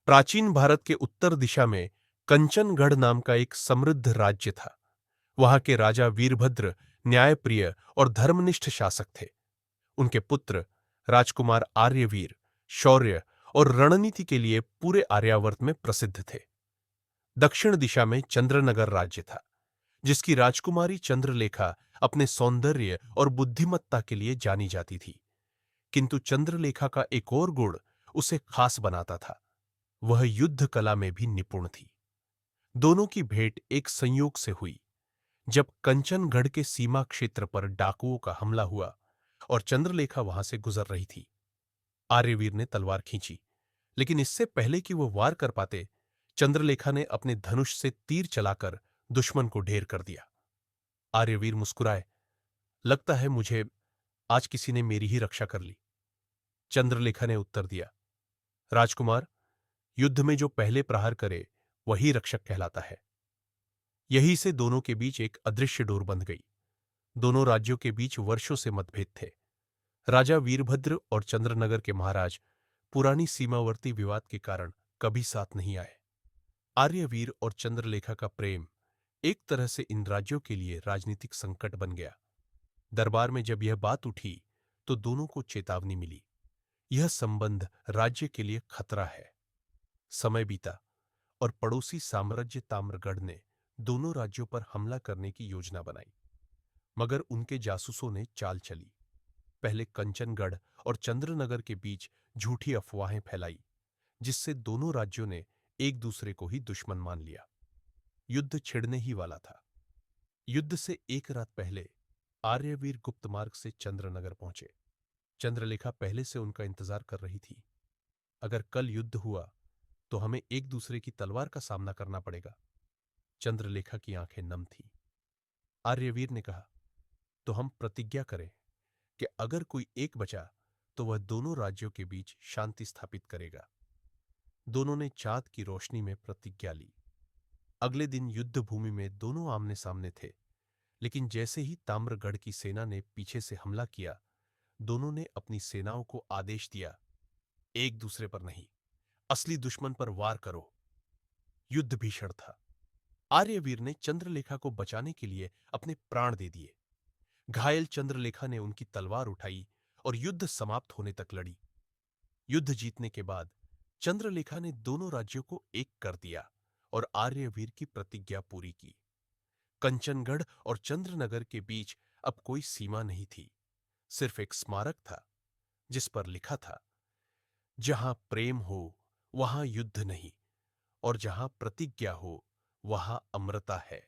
प्राचीन भारत के उत्तर दिशा में कंचनगढ़ नाम का एक समृद्ध राज्य था। वहां के राजा वीरभद्र न्यायप्रिय और धर्मनिष्ठ शासक थे। उनके पुत्र राजकुमार आर्यवीर शौर्य और रणनीति के लिए पूरे आर्यावर्त में प्रसिद्ध थे। दक्षिण दिशा में चंद्रनगर राज्य था, जिसकी राजकुमारी चंद्रलेखा अपने सौंदर्य और बुद्धिमत्ता के लिए जानी जाती थी। किंतु चंद्रलेखा का एक और गुण उसे खास बनाता था। वह युद्ध कला में भी निपुण थी। दोनों की भेंट एक संयोग से हुई, जब कंचनगढ़ के सीमा क्षेत्र पर डाकुओं का हमला हुआ और चंद्रलेखा वहां से गुजर रही थी। आर्यवीर ने तलवार खींची, लेकिन इससे पहले कि वह वार कर पाते, चंद्रलेखा ने अपने धनुष से तीर चलाकर दुश्मन को ढेर कर दिया। आर्यवीर मुस्कुराए। लगता है मुझे आज किसी ने मेरी ही रक्षा कर ली। चंद्रलेखा ने उत्तर दिया, राजकुमार, युद्ध में जो पहले प्रहार करे वही रक्षक कहलाता है। यही से दोनों के बीच एक अदृश्य डोर बंध गई। दोनों राज्यों के बीच वर्षों से मतभेद थे। राजा वीरभद्र और चंद्रनगर के महाराज पुरानी सीमावर्ती विवाद के कारण कभी साथ नहीं आए। आर्यवीर और चंद्रलेखा का प्रेम एक तरह से इन राज्यों के लिए राजनीतिक संकट बन गया। दरबार में जब यह बात उठी तो दोनों को चेतावनी मिली। यह संबंध राज्य के लिए खतरा है। समय बीता और पड़ोसी साम्राज्य ताम्रगढ़ ने दोनों राज्यों पर हमला करने की योजना बनाई, मगर उनके जासूसों ने चाल चली। पहले कंचनगढ़ और चंद्रनगर के बीच झूठी अफवाहें फैलाई, जिससे दोनों राज्यों ने एक दूसरे को ही दुश्मन मान लिया। युद्ध छिड़ने ही वाला था। युद्ध से एक रात पहले आर्यवीर गुप्त मार्ग से चंद्रनगर पहुंचे। चंद्रलेखा पहले से उनका इंतजार कर रही थी। अगर कल युद्ध हुआ तो हमें एक दूसरे की तलवार का सामना करना पड़ेगा। चंद्रलेखा की आंखें नम थीं। आर्यवीर ने कहा, तो हम प्रतिज्ञा करें कि अगर कोई एक बचा तो वह दोनों राज्यों के बीच शांति स्थापित करेगा। दोनों ने चांद की रोशनी में प्रतिज्ञा ली। अगले दिन युद्ध भूमि में दोनों आमने सामने थे, लेकिन जैसे ही ताम्रगढ़ की सेना ने पीछे से हमला किया, दोनों ने अपनी सेनाओं को आदेश दिया, एक दूसरे पर नहीं, असली दुश्मन पर वार करो। युद्ध भीषण था। आर्यवीर ने चंद्रलेखा को बचाने के लिए अपने प्राण दे दिए। घायल चंद्रलेखा ने उनकी तलवार उठाई और युद्ध समाप्त होने तक लड़ी। युद्ध जीतने के बाद चंद्रलेखा ने दोनों राज्यों को एक कर दिया और आर्यवीर की प्रतिज्ञा पूरी की। कंचनगढ़ और चंद्रनगर के बीच अब कोई सीमा नहीं थी, सिर्फ एक स्मारक था जिस पर लिखा था, जहां प्रेम हो वहां युद्ध नहीं, और जहां प्रतिज्ञा हो वहां अमरता है।